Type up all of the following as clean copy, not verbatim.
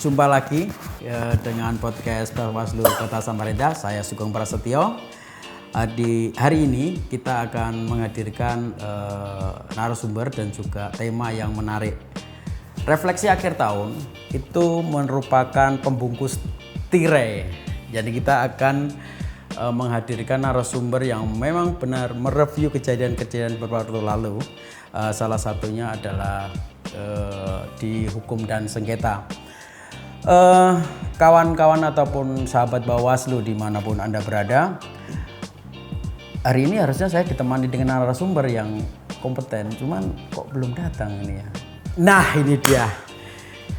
Jumpa lagi dengan podcast Bawaslu Kota Samarinda. Saya Sugeng Prasetyo. Di hari ini kita akan menghadirkan narasumber dan juga tema yang menarik. Refleksi akhir tahun itu merupakan pembungkus tirai. Jadi kita akan menghadirkan narasumber yang memang benar mereview kejadian-kejadian beberapa waktu lalu. Salah satunya adalah di hukum dan sengketa. Kawan-kawan ataupun sahabat Bawaslu dimanapun Anda berada, hari ini harusnya saya ditemani dengan narasumber yang kompeten, cuman kok belum datang ini ya. Nah ini dia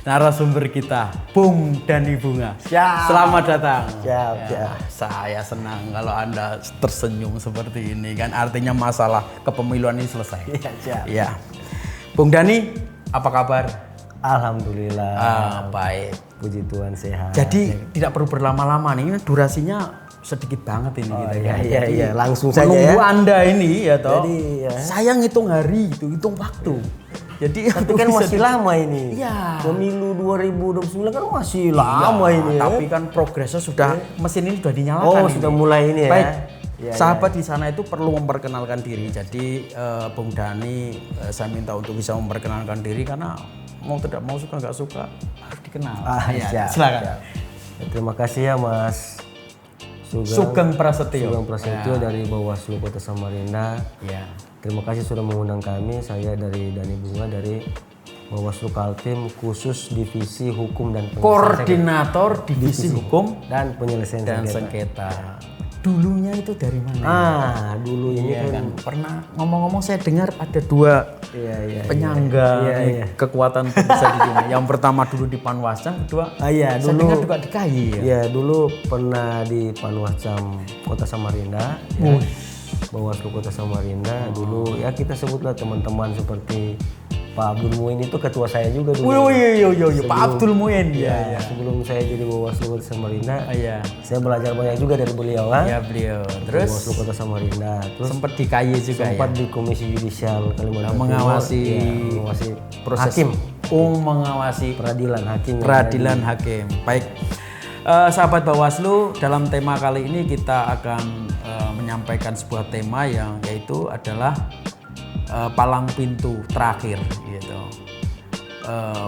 narasumber kita, Bung Dhani Bunga. Siap. Selamat datang. Siap, ya, siap. Saya senang kalau Anda tersenyum seperti ini, kan artinya masalah kepemiluan ini selesai. Iya, siap. Ya. Bung Dhani, apa kabar? Alhamdulillah. Baik. Puji Tuhan sehat. Jadi tidak perlu berlama-lama nih, ini durasinya sedikit banget ini kita. Iya. Langsung saja menunggu ya. Anda ini ya toh. Jadi, ya. Saya ngitung hari itu, hitung waktu. Jadi Tapi kan masih lama ini. Iya. Pemilu 2029 kan masih lama ini. Tapi kan progresnya sudah, mesin ini sudah dinyalakan. Oh, ini. sudah mulai ini ya. Baik. Ya, Sahabat di sana itu perlu memperkenalkan diri. Jadi Bung Dhani saya minta untuk bisa memperkenalkan diri karena mau tidak mau suka nggak suka harus dikenal. Siap, silakan. siap. Terima kasih ya Mas Sugeng Prasetyo. Sugeng Prasetyo dari Bawaslu Kota Samarinda. Ya. Terima kasih sudah mengundang kami. Saya dari Dhani Bunga dari Bawaslu Kaltim khusus Divisi Hukum dan Penyelesaian Koordinator Divisi Hukum dan Penyelesaian dan Sengketa. Dulunya itu dari mana? Dulu ini kan pernah ngomong-ngomong saya dengar ada dua penyangga kekuatan bisa di sini. Yang pertama dulu di Panwascam, kedua saya dengar juga di KAI. Iya, dulu pernah di Panwascam Kota Samarinda. Bawaslu Kota Samarinda dulu ya kita sebutlah teman-teman seperti Pak Abdul Muin itu ketua saya juga dulu. Pak Abdul Muin. Ya, sebelum saya jadi Bawaslu Kota Samarinda, saya belajar banyak juga dari beliau kan. Iya, beliau. Terus Bawaslu Kota Samarinda, terus sempat di KAI juga sempat di Komisi Yudisial Kalimantan Timur, mengawasi proses hakim. Mengawasi peradilan hakim. Baik. Sahabat Bawaslu, dalam tema kali ini kita akan menyampaikan sebuah tema yang yaitu adalah palang pintu terakhir gitu.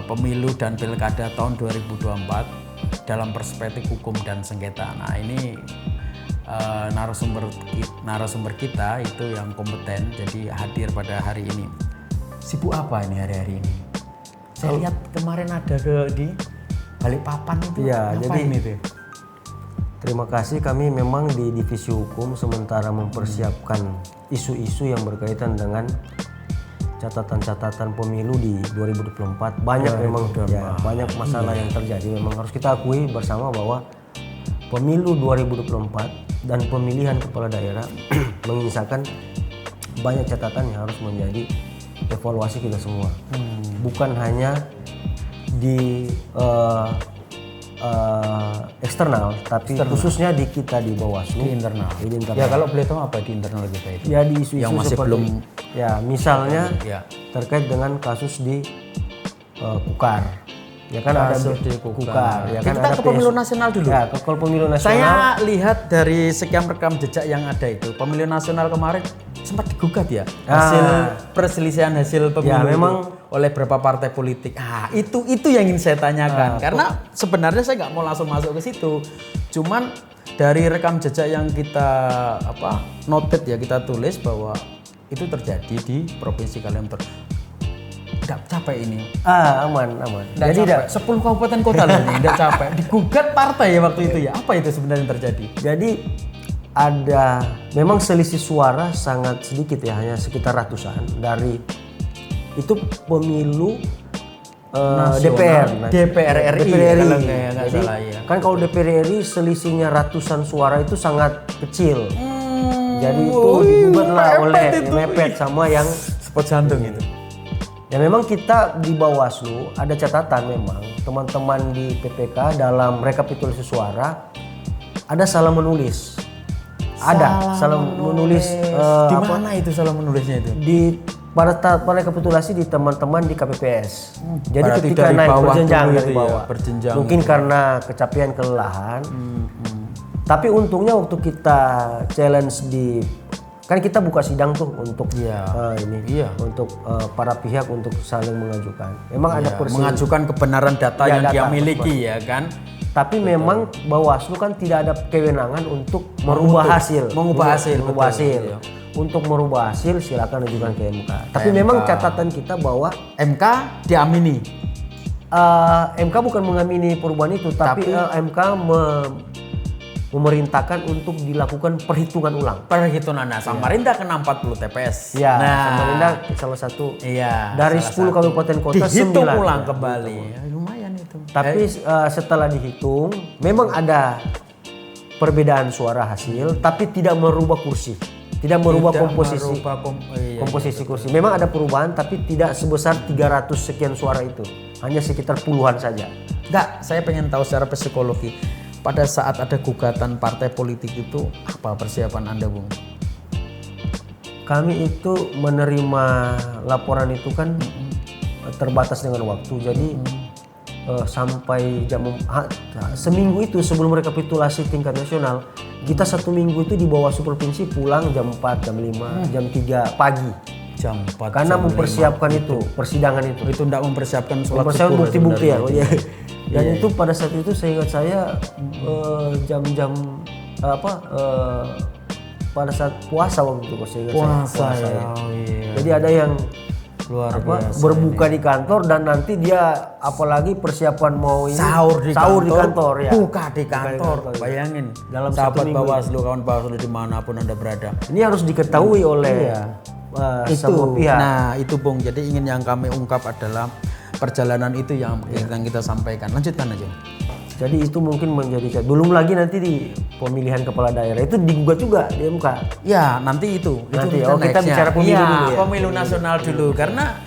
Pemilu dan pilkada tahun 2024 dalam perspektif hukum dan sengketa. Nah, ini narasumber kita itu yang kompeten jadi hadir pada hari ini. Sibuk apa ini hari-hari ini? Saya lihat kemarin ada di Balikpapan itu. Iya, jadi ini tuh? Terima kasih, kami memang di Divisi Hukum sementara mempersiapkan isu-isu yang berkaitan dengan catatan-catatan pemilu di 2024. Banyak memang banyak masalah yang terjadi. Memang harus kita akui bersama bahwa pemilu 2024 dan pemilihan kepala daerah menyisakan banyak catatan yang harus menjadi evaluasi kita semua. Bukan hanya di eksternal, tapi khususnya di kita di Bawaslu, di internal. Ya kalau boleh tahu apa di internal kita itu? Ya di isu-isu yang masih seperti, belum. Ya misalnya terkait dengan kasus di Kukar. Ya kan kasus ada di Kukar. Ya kan kita ada ke pemilu nasional dulu. Ya ke pemilu nasional. Saya lihat dari sekian rekam jejak yang ada itu, pemilu nasional kemarin sempat digugat ya hasil perselisihan hasil pemilu memang oleh beberapa partai politik. Itu yang ingin saya tanyakan karena sebenarnya saya nggak mau langsung masuk ke situ. Cuman dari rekam jejak yang kita noted ya, kita tulis bahwa itu terjadi di provinsi Kalimantan. Nggak capek ini. Aman. Jadi 10 kabupaten kota loh ini, nggak capek. Digugat partai ya waktu itu ya. Apa itu sebenarnya yang terjadi? Jadi ada memang selisih suara sangat sedikit ya, hanya sekitar ratusan dari itu pemilu DPR RI. Kalau nggak salah ya. Kan kalau DPR RI selisihnya ratusan suara itu sangat kecil. Jadi itu digugatlah oleh mepet sama yang spot jantung itu. Ya memang kita di Bawaslu ada catatan memang teman-teman di PPK dalam rekapitulasi suara ada salah menulis. salah menulis di mana itu salah menulisnya itu? pada rekapitulasi di teman-teman di KPPS. Jadi Berarti ketika dari naik bawah berjenjang dulu dari itu ya, bawah, berjenjang mungkin karena kecapean kelelahan. Tapi untungnya waktu kita challenge kan kita buka sidang tuh untuk untuk para pihak untuk saling mengajukan. Memang ada mengajukan kebenaran data yang dia miliki ya kan. Tapi memang Bawaslu kan tidak ada kewenangan untuk merubah hasil. Mengubah hasil. Untuk merubah hasil silakan ajukan ke MK. Tapi memang catatan kita bahwa MK diamini. MK bukan mengamini perubahan itu, tapi MK memerintahkan untuk dilakukan perhitungan ulang. Perhitungan. Nah, Samarinda kena 40 TPS. Ya, nah, Samarinda salah satu. Iya. Dari 10 kabupaten kota dihitung 9 ulang kembali. Ya, lumayan itu. Tapi setelah dihitung, memang ada perbedaan suara hasil, tapi tidak merubah kursi. Tidak merubah komposisi kursi. Memang ada perubahan tapi tidak sebesar 300 sekian suara itu. Hanya sekitar puluhan saja. Enggak, saya pengen tahu secara psikologi. Pada saat ada gugatan partai politik itu apa persiapan Anda, Bung? Kami itu menerima laporan itu kan terbatas dengan waktu. Jadi sampai seminggu itu sebelum rekapitulasi tingkat nasional, kita 1 minggu itu di Bawaslu provinsi pulang jam 4, jam 5, jam 3 pagi. Jam 4. Karena mempersiapkan itu, persidangan itu. Itu enggak mempersiapkan surat mempersiapkan bukti-bukti ya. Dan itu pada saat itu saya ingat saya jam-jam pada saat puasa waktu itu saya ingat puasa ya. Jadi ada yang luar biasa berbuka di kantor dan nanti dia apalagi persiapan mau ini sahur di kantor ya. Buka di kantor. Bayangin dalam sahabat Bawaslu, kawan Bawaslu dimanapun Anda berada. Ini harus diketahui oleh semua pihak. Nah itu Bung, jadi yang kami ungkap adalah perjalanan itu yang kita sampaikan. Lanjutkan aja. Jadi itu mungkin menjadi belum lagi nanti di pemilihan kepala daerah itu digugat juga di MK. Ya nanti itu kita bicara pemilu dulu ya. Pemilu nasional dulu karena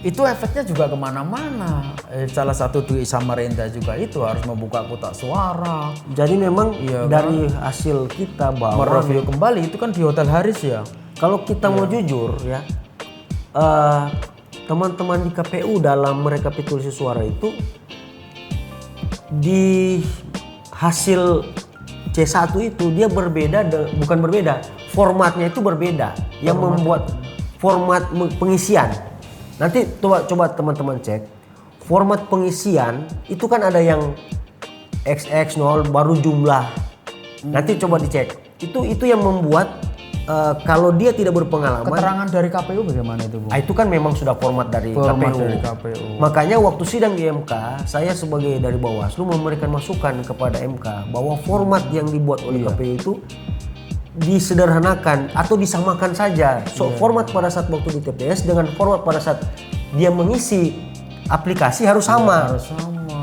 itu efeknya juga kemana-mana. Salah satu di Samarinda juga itu harus membuka kotak suara. Jadi memang dari hasil kita bahwa mereview kembali itu kan di Hotel Haris ya. Kalau kita mau jujur ya, teman-teman di KPU dalam merekapitulasi suara itu di hasil C1 itu dia bukan berbeda, formatnya itu berbeda. Yang membuat format pengisian. Nanti coba teman-teman cek, format pengisian itu kan ada yang XX0 baru jumlah. Nanti coba dicek. Itu yang membuat kalau dia tidak berpengalaman. Keterangan dari KPU bagaimana itu, Bu? Itu kan memang sudah format dari KPU. Makanya waktu sidang di MK, saya sebagai dari Bawaslu memberikan masukan kepada MK bahwa format yang dibuat oleh KPU itu disederhanakan atau disamakan saja. Format pada saat waktu di TPS dengan format pada saat dia mengisi aplikasi harus sama.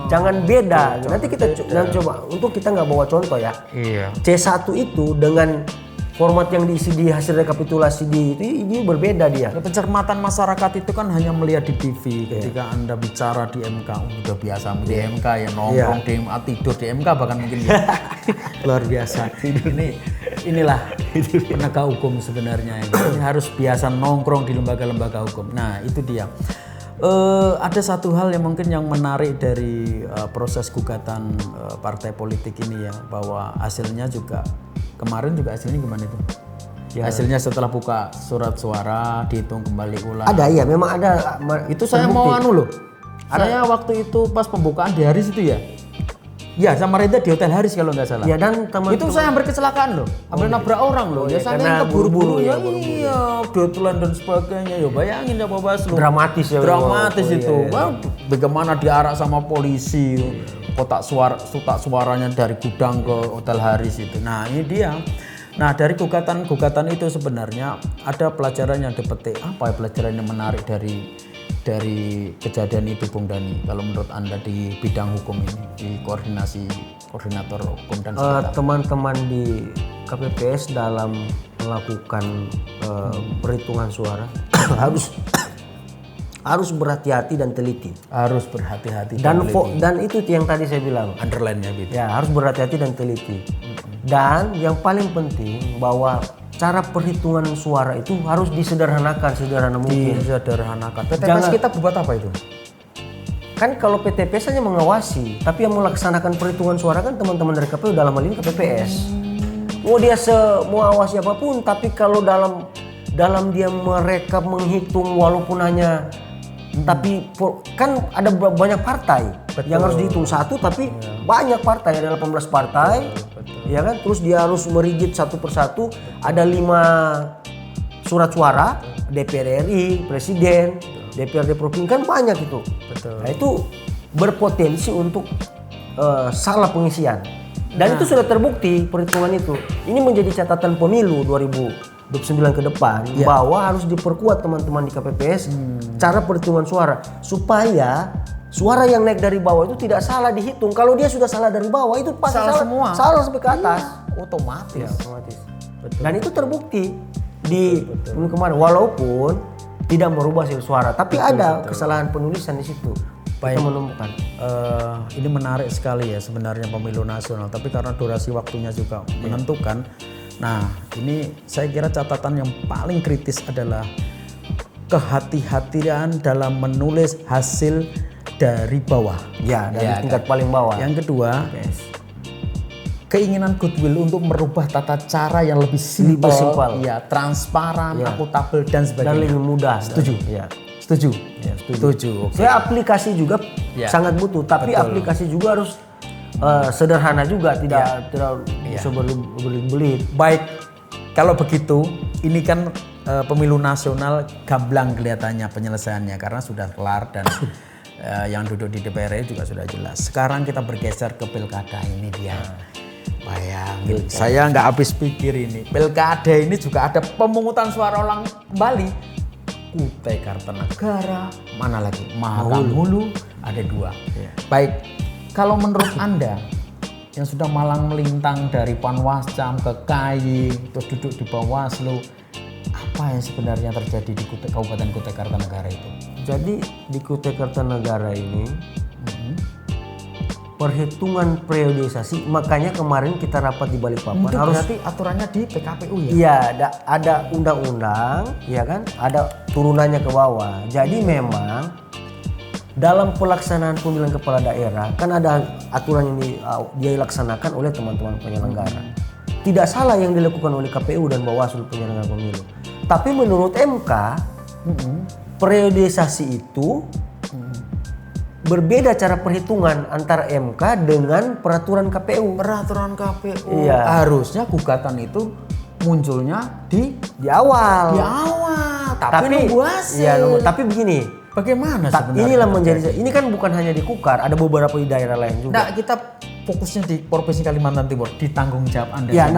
Jangan beda. Nanti kita coba untuk kita nggak bawa contoh ya. Iya. C1 itu dengan format yang diisi di hasil rekapitulasi ini berbeda dia. Pencermatan masyarakat itu kan hanya melihat di TV. Ketika Anda bicara di MK, udah biasa di MK ya nongkrong di MK, tidur di MK bahkan mungkin ya. Luar biasa. Inilah penegak hukum sebenarnya. Ini harus biasa nongkrong di lembaga-lembaga hukum. Nah itu dia. Ada satu hal yang mungkin yang menarik dari proses gugatan partai politik ini ya, bahwa hasilnya juga kemarin juga hasilnya gimana itu? Ya. Hasilnya setelah buka surat suara dihitung kembali ulang. Ada ya, memang ada. Itu saya mau loh. Saya waktu itu pas pembukaan di Haris itu ya. Ya, Samarinda di Hotel Haris kalau nggak salah. Ya dan itu saya hampir kecelakaan loh. Hampir nabrak orang loh. Ya saya keburu-buru ya. Iya, deadline dan sebagainya. Ya bayangin ya Bawaslu. Dramatis ya. Dramatis itu. Wah, bagaimana diarak sama polisi. Kotak suaranya dari gudang ke Hotel Haris itu. Nah, ini dia. Nah, dari gugatan itu sebenarnya ada pelajaran yang dipetik. Apa ya pelajaran yang menarik dari kejadian itu, Bung Dani? Kalau menurut Anda di bidang hukum ini, di koordinator hukum dan sekitar. Teman-teman di KPPS dalam melakukan perhitungan suara harus berhati-hati dan teliti. Harus berhati-hati dan itu yang tadi saya bilang. Underline-nya gitu. Ya, harus berhati-hati dan teliti. Dan yang paling penting bahwa cara perhitungan suara itu harus disederhanakan sederhana mungkin. Disederhanakan. PTPS Jangan- kita berbuat apa itu? Kan kalau PTPS hanya mengawasi, tapi yang melaksanakan perhitungan suara kan teman-teman dari KPU, dalam hal ini KPPS. Mau dia mau awasi apapun, tapi kalau dalam dia merekap, menghitung walaupun hanya tapi kan ada banyak partai yang harus dihitung satu, tapi banyak partai, ada 18 partai. Ya kan, terus dia harus merigit satu persatu, ada 5 surat suara, DPR RI, Presiden, DPRD Provinsi, kan banyak itu. Nah itu berpotensi untuk salah pengisian. Dan itu sudah terbukti perhitungan itu. Ini menjadi catatan pemilu 2029 ke depan, bahwa harus diperkuat teman-teman di KPPS cara perhitungan suara, supaya suara yang naik dari bawah itu tidak salah dihitung. Kalau dia sudah salah dari bawah itu pasti Salah semua. salah sampai ke atas. Otomatis. Ya, otomatis. Dan itu terbukti di pemilu kemarin, walaupun tidak merubah hasil suara, tapi ada kesalahan penulisan di situ. Baik. Kita menemukan. Ini menarik sekali ya sebenarnya pemilu nasional, tapi karena durasi waktunya juga menentukan. Nah, ini saya kira catatan yang paling kritis adalah kehati-hatian dalam menulis hasil dari bawah. Ya, dari tingkat paling bawah. Yang kedua, keinginan goodwill untuk merubah tata cara yang lebih simpel, ya, transparan, akuntabel dan sebagainya. Dan lebih mudah. Setuju? Ya. Setuju? Ya, Setuju. Oke. Saya aplikasi juga sangat butuh, tapi aplikasi juga harus sederhana juga, tidak bisa berbelit-belit. Baik, kalau begitu, ini kan pemilu nasional gamblang kelihatannya penyelesaiannya karena sudah kelar dan yang duduk di DPR juga sudah jelas. Sekarang kita bergeser ke pilkada, ini dia. Bayangin, saya nggak habis pikir ini. Pilkada ini juga ada pemungutan suara ulang kembali. Kutai Kartanegara, mana lagi? Mahakam ada 2. Baik, kalau menurut Anda yang sudah malang melintang dari Panwascam ke KAI, terus duduk di Bawaslu, apa yang sebenarnya terjadi di Kabupaten Kutai Kartanegara itu? Jadi di Kutai Kartanegara ini perhitungan periodisasi, makanya kemarin kita rapat di Balikpapan Itu harus berarti aturannya di PKPU ya? Iya, ada undang-undang, ya kan? Ada turunannya ke bawah. Jadi memang dalam pelaksanaan pemilihan kepala daerah kan ada aturan yang dia dilaksanakan oleh teman-teman penyelenggara. Tidak salah yang dilakukan oleh KPU dan Bawaslu penyelenggara pemilu. Tapi menurut MK, periodisasi itu berbeda cara perhitungan antara MK dengan peraturan KPU. Peraturan KPU. Iya. Harusnya gugatan itu munculnya di awal. Tapi nunggu hasil. Iya, tapi begini. Bagaimana sebenarnya? Inilah ini kan bukan hanya di Kukar, ada beberapa di daerah lain juga. Nah, kita fokusnya di Provinsi Kalimantan Timur, di tanggung jawab Anda. Ya,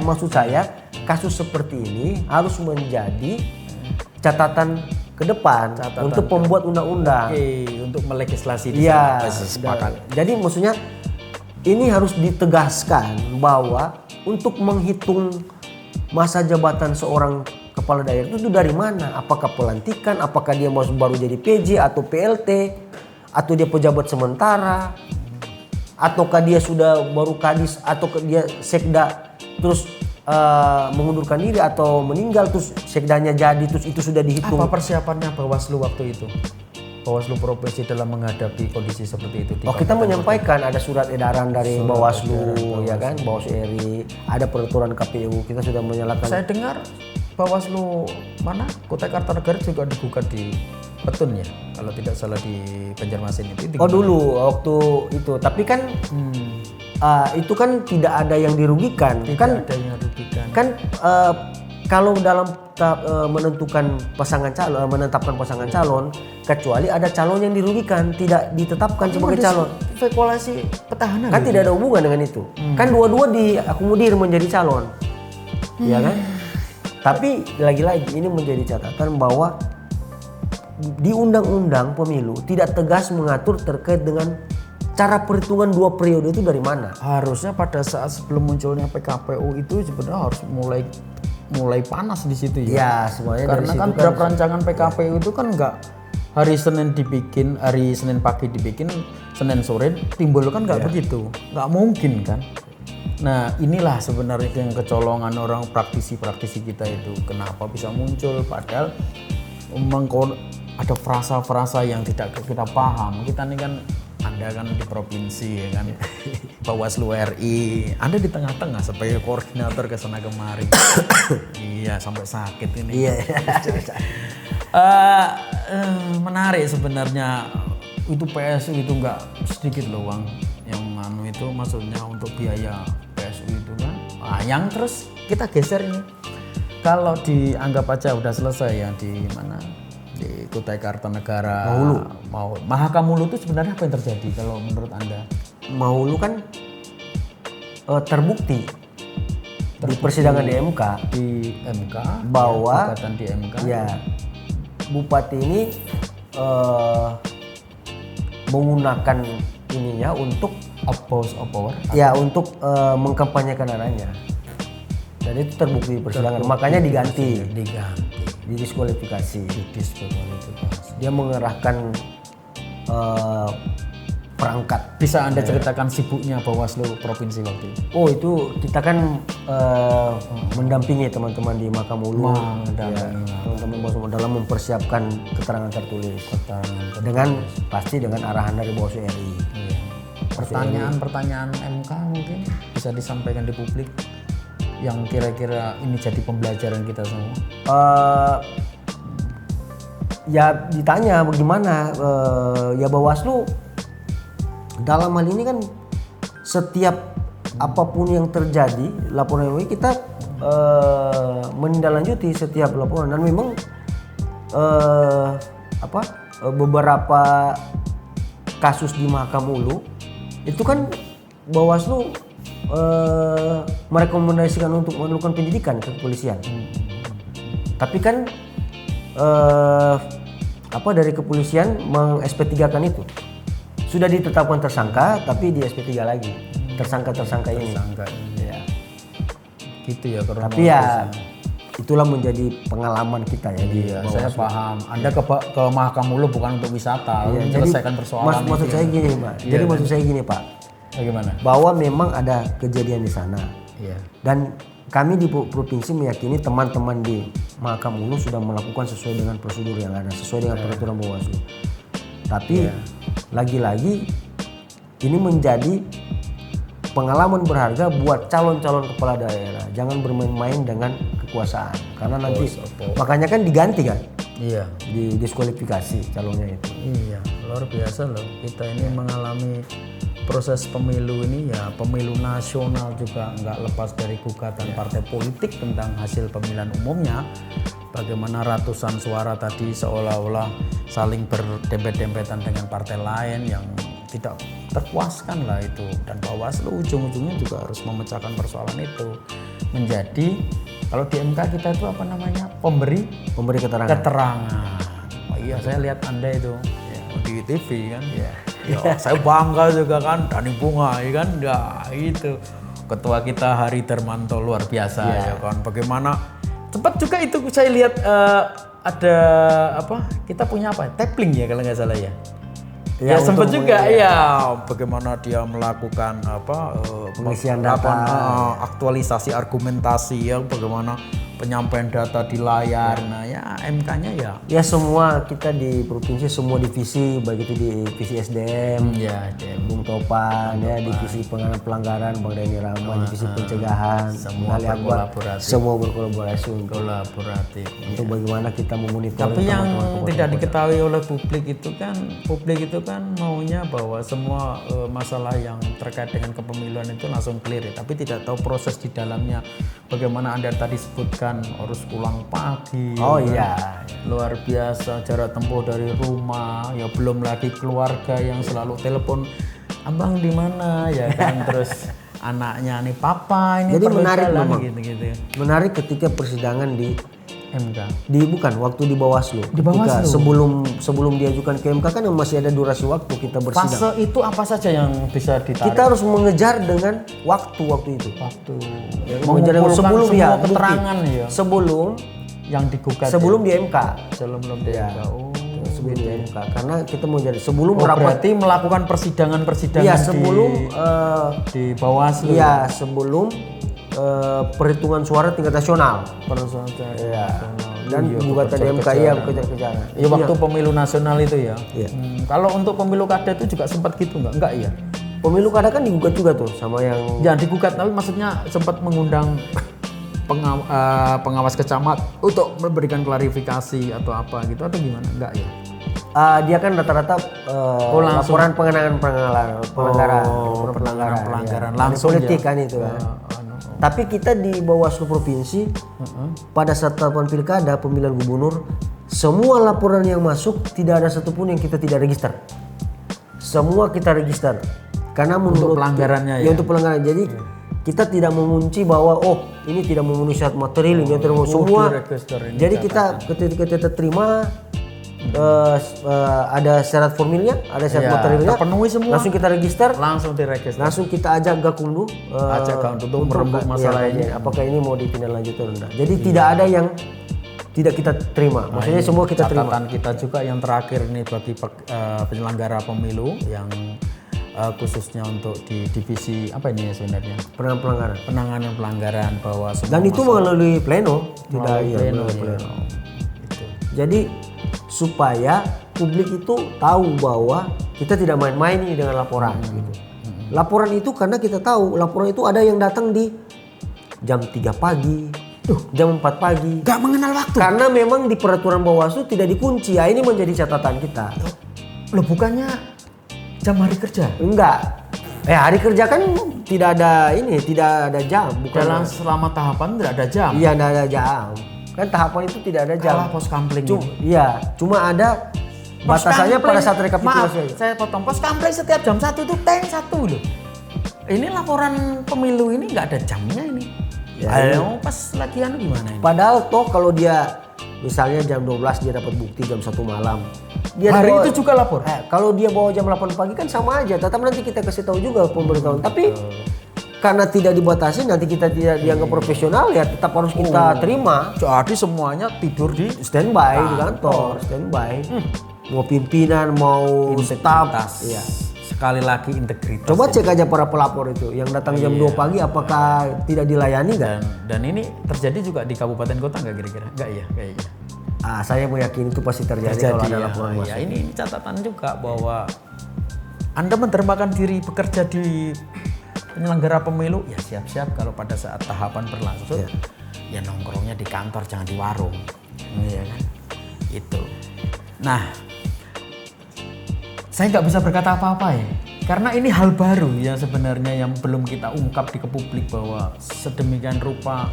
maksud saya kasus seperti ini harus menjadi catatan ke depan untuk pembuat undang-undang. Oke, untuk melegislasi di sana. Sepakat. Jadi maksudnya ini harus ditegaskan bahwa untuk menghitung masa jabatan seorang kepala daerah itu dari mana? Apakah pelantikan? Apakah dia baru jadi PJ atau PLT? Atau dia pejabat sementara? Ataukah dia sudah baru kadis? Atau dia sekda terus mengundurkan diri atau meninggal terus sekdanya jadi terus itu sudah dihitung? Apa persiapannya Bawaslu waktu itu? Bawaslu Provinsi dalam menghadapi kondisi seperti itu? Kita menyampaikan ada surat edaran dari Bawaslu, ya kan, Bawaslu RI, ada peraturan KPU, kita sudah menyalakan. Saya dengar Bawaslu mana? Kutai Kartanegara juga digugat di Petun ya, kalau tidak salah di Banjarmasin itu. Dulu waktu itu, tapi kan itu kan tidak ada yang dirugikan. Tidak ada yang dirugikan. Kan kalau dalam menentukan pasangan calon, menetapkan pasangan calon, kecuali ada calon yang dirugikan, tidak ditetapkan sebagai calon. Spekulasi petahana. Kan tidak ada hubungan dengan itu. Kan dua-dua diakomodir menjadi calon, ya kan? Tapi lagi-lagi ini menjadi catatan bahwa di undang-undang pemilu tidak tegas mengatur terkait dengan cara perhitungan 2 periode itu dari mana. Harusnya pada saat sebelum munculnya PKPU itu sebenarnya harus mulai panas di situ ya. Ya, semuanya karena kan draft rancangan PKPU itu kan enggak hari Senin dibikin, hari Senin pagi dibikin, Senin sore timbul kan enggak begitu. Enggak mungkin kan. Nah inilah sebenarnya yang kecolongan orang praktisi-praktisi kita itu. Kenapa bisa muncul padahal memang ada frasa-frasa yang tidak kita paham. Kita ini kan, Anda kan di provinsi ya kan, Bawaslu RI, Anda di tengah-tengah sebagai koordinator ke sana kemari. Iya sampai sakit ini. Iya. Menarik sebenarnya, itu PSU itu nggak sedikit loh uang yang itu maksudnya untuk biaya PSU itu kan. Nah, yang terus kita geser ini, kalau dianggap aja udah selesai ya di mana, di Kutai Kartanegara, Mahakamulu itu sebenarnya apa yang terjadi kalau menurut Anda? Mahulu kan terbukti di persidangan di MK bahwa gugatan di MK ya bupati ini menggunakan ininya untuk abuse of power. Ya untuk mengkampanyekan arahnya, dan itu terbukti di persidangan, makanya diganti, didiskualifikasi. Dia mengerahkan perangkat. Bisa Anda ceritakan sibuknya Bawaslu provinsi waktu itu? Oh itu kita kan mendampingi teman-teman di Makamulu, teman-teman Bawaslu dalam mempersiapkan keterangan tertulis, dengan pasti dengan arahan dari Bawaslu RI. Pertanyaan MK mungkin bisa disampaikan di publik yang kira-kira ini jadi pembelajaran kita semua. Ya ditanya bagaimana, ya Bawaslu dalam hal ini kan setiap apapun yang terjadi laporan MUI kita menindaklanjuti setiap laporan, dan memang beberapa kasus di Mahakamulu itu kan Bawaslu merekomendasikan untuk melakukan penyidikan ke kepolisian. Tapi kan dari kepolisian meng-SP3-kan itu. Sudah ditetapkan tersangka tapi di SP3 lagi. Tersangka ini. Ya. Gitu ya. Tapi ya itulah menjadi pengalaman kita ya. Iya, saya paham. Anda ke Mahakamulu bukan untuk wisata, menyelesaikan persoalan. Maksud saya gini, Pak. Iya, jadi maksud saya gini, Pak. Bagaimana? Bahwa memang ada kejadian di sana. Iya. Dan kami di provinsi meyakini teman-teman di Mahakamulu sudah melakukan sesuai dengan prosedur yang ada, sesuai dengan peraturan Bawaslu. Tapi lagi-lagi ini menjadi pengalaman berharga buat calon-calon kepala daerah. Jangan bermain-main dengan kekuasaan, karena nanti makanya kan diganti kan. Iya. Didiskualifikasi calonnya itu. Iya, luar biasa loh. Kita ini mengalami proses pemilu ini, ya pemilu nasional juga nggak lepas dari gugatan partai politik tentang hasil pemilihan umumnya. Bagaimana ratusan suara tadi seolah-olah saling berdempet-dempetan dengan partai lain yang tidak terpuaskan lah itu, dan Bawaslu ujung-ujungnya juga harus memecahkan persoalan itu menjadi, kalau di MK kita itu apa namanya, pemberi keterangan. Oh iya, saya lihat Anda itu di TV kan, ya saya bangga juga kan, Dhani Bunga ya kan, itu ketua kita Hari Darmanto luar biasa ya kan, bagaimana tempat juga itu saya lihat ada kita punya tapling ya kalau nggak salah ya. Ya sempat juga bagaimana dia melakukan pengisian data, aktualisasi argumentasi ya, bagaimana penyampaian data di layar. Nah ya MK-nya ya semua kita di provinsi, semua divisi, baik itu di divisi SDM, Bung Topan, divisi penanganan pelanggaran Bang Denny Rahman, divisi pencegahan, semua berkolaborasi untuk bagaimana kita memonitor. Tapi yang tidak diketahui oleh publik itu kan maunya bahwa semua masalah yang terkait dengan kepemiluan itu langsung clear, tapi tidak tahu proses di dalamnya. Bagaimana Anda tadi sebutkan harus pulang pagi. Luar biasa, jarak tempuh dari rumah, ya belum lagi keluarga yang selalu telepon, abang di mana ya kan, terus anaknya nih papa ini. Jadi perlu menarik jalan, memang. gitu. Menarik ketika persidangan di MK. Waktu di Bawaslu. Sebelum diajukan ke MK kan masih ada durasi waktu kita bersidang. Fase itu apa saja yang bisa ditarik? Kita harus mengejar dengan waktu itu. Mengejar sebelum semua keterangan sebelum yang digugat. Sebelum di MK. Sebelum di MK. sebelum di MK karena kita mau jadi sebelum berarti melakukan persidangan-persidangan iya sebelum di Bawaslu. Iya sebelum perhitungan suara tingkat nasional. Iya. Dan gugatan di MK ya kejar-kejaran. Ya waktu pemilu nasional itu ya. Iya. Kalau untuk pemilu kada itu juga sempat gitu nggak? Enggak ya. Pemilu kada kan digugat juga tuh sama yang. Jangan digugat tapi maksudnya sempat mengundang pengawas kecamat untuk memberikan klarifikasi atau apa gitu atau gimana? Enggak ya? Dia kan rata-rata laporan pelanggaran langsung politik kan itu kan. Tapi kita di Bawaslu provinsi pada saat tahapan pilkada pemilihan gubernur semua laporan yang masuk tidak ada satupun yang kita tidak register. Semua kita register karena menurut untuk pelanggarannya ya. Untuk pelanggaran jadi kita tidak mengunci bahwa ini tidak memenuhi syarat material ini terus semua. Jadi kita ketika kita terima ada syarat formilnya, ada syarat materialnya, terpenuhi semua. Langsung kita register, langsung kita ajak Gakumdu, untuk merembuk masalah ini. Apakah ini mau ditindaklanjuti atau enggak? Jadi tidak ada yang tidak kita terima. Maksudnya semua kita terima. Catatan kita juga yang terakhir ini bagi penyelenggara pemilu yang khususnya untuk di divisi apa ini ya sebenarnya? Penanganan pelanggaran bahwa dan itu melalui pleno, tidak pleno. Itu. Jadi supaya publik itu tahu bahwa kita tidak main-main nih dengan laporan gitu. Laporan itu karena kita tahu laporan itu ada yang datang di jam 3 pagi, jam 4 pagi. Gak mengenal waktu. Karena memang di peraturan Bawaslu tidak dikunci. Ya ini menjadi catatan kita. Loh bukannya jam hari kerja? Enggak. Hari kerja kan tidak ada jam. Bukan selama tahapan tidak ada jam. Iya, tidak ada jam. Kan tahapan itu tidak ada jam. Kalah pos kampling. Iya, cuma ada batasannya pada saat rekapitulasi. Maaf, saya potong. Pos kampling setiap jam 1 itu tank 1 loh. Ini laporan pemilu ini nggak ada jamnya ini. Ya, pas lagian gimana ini? Padahal toh kalau dia misalnya jam 12 dia dapat bukti jam 1 malam. Dia hari itu juga lapor. Kalau dia bawa jam 8 pagi kan sama aja. Tetap nanti kita kasih tahu juga pemberitahuan. Tapi karena tidak dibatasi nanti kita tidak dianggap profesional ya tetap harus kita terima. Jadi semuanya tidur di standby di kantor, standby. Mau pimpinan, mau staf. Iya. Sekali lagi integritas. Coba cek aja para pelapor itu yang datang jam 2 pagi apakah tidak dilayani kan? Dan ini terjadi juga di kabupaten kota nggak kira-kira? Nggak ya kayaknya. Saya meyakini itu pasti terjadi kalau ada laporan masuk. Ini catatan juga bahwa Anda mendermakan diri bekerja di penyelenggara pemilu ya siap-siap kalau pada saat tahapan berlangsung ya nongkrongnya di kantor jangan di warung. Iya kan? Itu. Nah, saya nggak bisa berkata apa-apa ya karena ini hal baru yang sebenarnya yang belum kita ungkap ke publik bahwa sedemikian rupa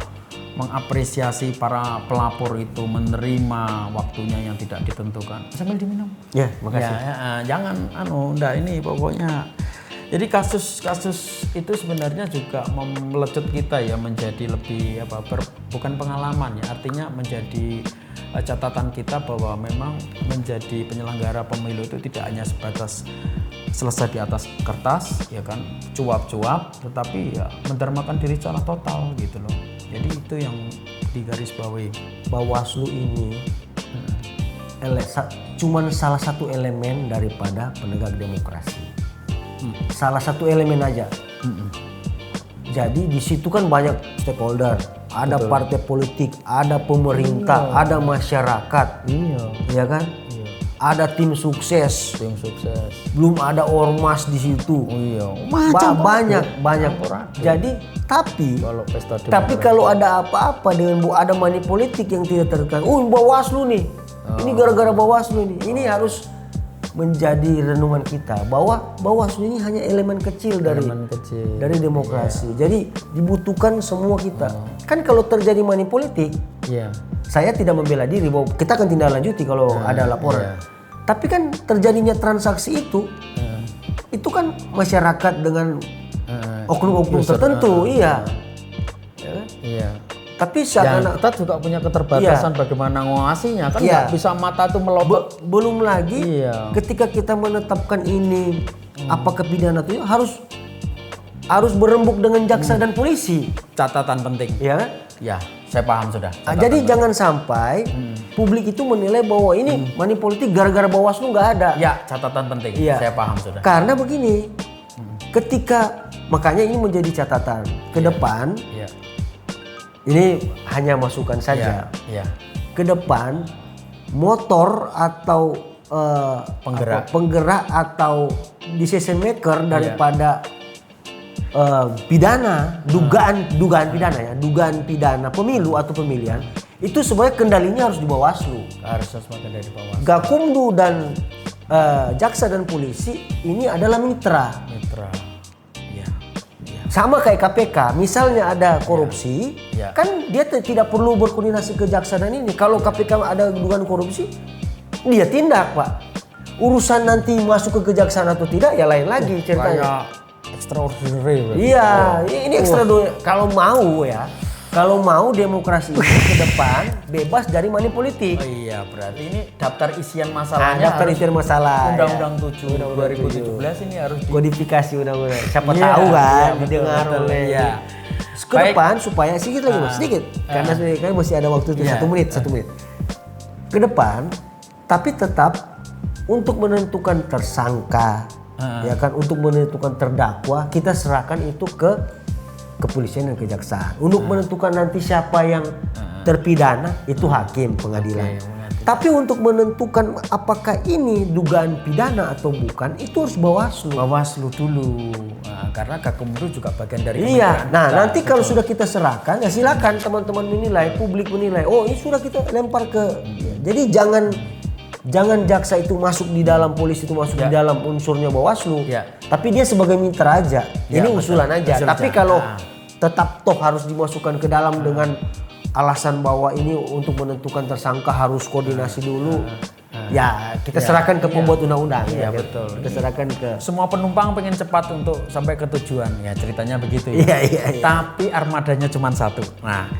mengapresiasi para pelapor itu menerima waktunya yang tidak ditentukan. Sambil diminum. Ya, makasih. Jangan enggak ini pokoknya. Jadi kasus-kasus itu sebenarnya juga melecut kita ya menjadi lebih bukan pengalaman ya, artinya menjadi catatan kita bahwa memang menjadi penyelenggara pemilu itu tidak hanya sebatas selesai di atas kertas ya kan, cuap-cuap, tetapi ya mendermakan diri secara total gitu loh. Jadi itu yang digarisbawahi. Bawaslu ini cuman salah satu elemen daripada penegak demokrasi. Salah satu elemen aja. Jadi di situ kan banyak stakeholder, ada partai politik, ada pemerintah, ada masyarakat, iya kan? Ada tim sukses, belum ada ormas di situ. Banyak. Jadi tapi kalau ada apa-apa dengan ada money politik yang tidak terkait, Bawaslu nih, ini gara-gara Bawaslu nih, ini harus menjadi renungan kita bahwa Bawaslu ini hanya elemen kecil dari demokrasi. Jadi dibutuhkan semua kita. Kan kalau terjadi money politik, saya tidak membela diri bahwa kita akan tindak lanjuti kalau ada laporan. Tapi kan terjadinya transaksi itu kan masyarakat dengan oknum-oknum tertentu, iya. Tapi kita juga punya keterbatasan bagaimana ngawasinya kan nggak bisa mata tuh melobot. Belum lagi ketika kita menetapkan ini apakah pidana itu harus berembuk dengan jaksa dan polisi. Catatan penting. Ya kan? Ya, Saya paham sudah. Jadi jangan sampai publik itu menilai bahwa ini money politik gara-gara Bawaslu nggak ada. Ya, catatan penting. Iya. Saya paham sudah. Karena begini, ketika makanya ini menjadi catatan ke depan. Iya. Ini hanya masukan saja. Iya. Ke depan motor atau penggerak atau decision maker daripada pidana, dugaan pidana pemilu atau pemilihan itu sebenarnya kendalinya harus di Bawaslu. Harus kendali di Bawaslu. Gakumdu dan jaksa dan polisi ini adalah mitra. Iya. Sama kayak KPK, misalnya ada korupsi, kan dia tidak perlu berkoordinasi ke jaksa dan ini. Kalau KPK ada dugaan korupsi, dia tindak, Pak. Urusan nanti masuk ke kejaksaan atau tidak, ya lain lagi ceritanya. Extraordinary. Iya, ini extraordinary. Kalau mau demokrasi ini ke depan bebas dari money politik. Oh iya, berarti ini daftar isian masalahnya. Daftar isian masalah. Undang-Undang 7 2017 ini harus kodifikasi undang-undang. Siapa tahu kan didengar oleh. Iya. Ke depan supaya sedikit lagi Mas, sedikit. Karena kan masih ada waktu itu 1 menit. Ke depan tapi tetap untuk menentukan tersangka, ya kan, untuk menentukan terdakwa kita serahkan itu ke kepolisian dan kejaksaan. Untuk menentukan nanti siapa yang terpidana itu hakim pengadilan. Tapi untuk menentukan apakah ini dugaan pidana atau bukan itu harus Bawaslu dulu. Nah, karena Gakumdu juga bagian dari Iya. Nah, nanti kalau sudah kita serahkan ya silakan teman-teman menilai, publik menilai. Oh, ini sudah kita lempar ke. Jadi jangan jaksa itu masuk di dalam, polisi itu masuk di dalam unsurnya Bawaslu. Tapi dia sebagai mitra aja. Ini usulan aja. Tapi kalau tetap toh harus dimasukkan ke dalam dengan alasan bahwa ini untuk menentukan tersangka harus koordinasi dulu. Ya, kita serahkan ke pembuat undang-undang. Iya, betul. Kita serahkan ke semua penumpang pengen cepat untuk sampai ke tujuan. Ya, ceritanya begitu ya. Iya. Tapi armadanya cuma satu. Nah,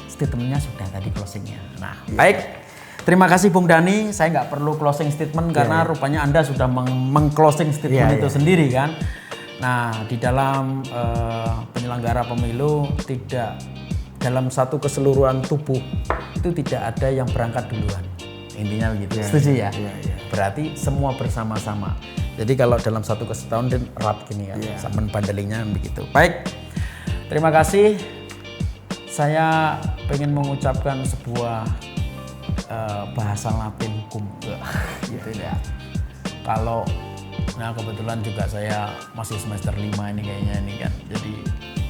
statementnya sudah tadi closingnya. Nah, baik. Terima kasih Bung Dhani. Saya nggak perlu closing statement karena rupanya Anda sudah meng-closing statement itu sendiri kan. Nah, di dalam penyelenggara pemilu tidak dalam satu keseluruhan tubuh itu tidak ada yang berangkat duluan. Intinya begitu. Setuju ya? Berarti semua bersama-sama. Jadi kalau dalam satu kesatuan erat gini kan, sama bandelingnya begitu. Baik. Terima kasih. Saya pengen mengucapkan sebuah bahasa Latin hukum gitu ya. Kalau kebetulan juga saya masih semester 5 ini kayaknya ini kan. Jadi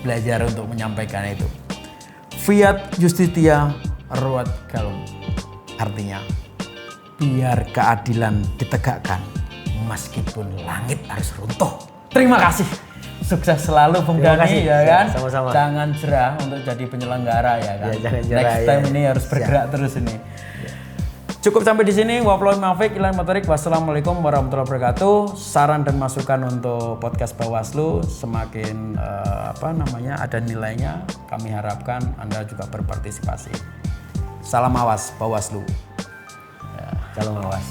belajar untuk menyampaikan itu. Fiat justitia ruat galum. Artinya biar keadilan ditegakkan meskipun langit harus runtuh. Terima kasih. Sukses selalu Bung Dhani ya kan. Sama-sama. Jangan jerah untuk jadi penyelenggara ya kan. Jangan jerah, Next time ini harus bergerak terus ini. Cukup sampai di sini. Wassalamualaikum warahmatullahi wabarakatuh. Saran dan masukan untuk podcast Bawaslu semakin ada nilainya. Kami harapkan Anda juga berpartisipasi. Salam awas Bawaslu. Salam awas.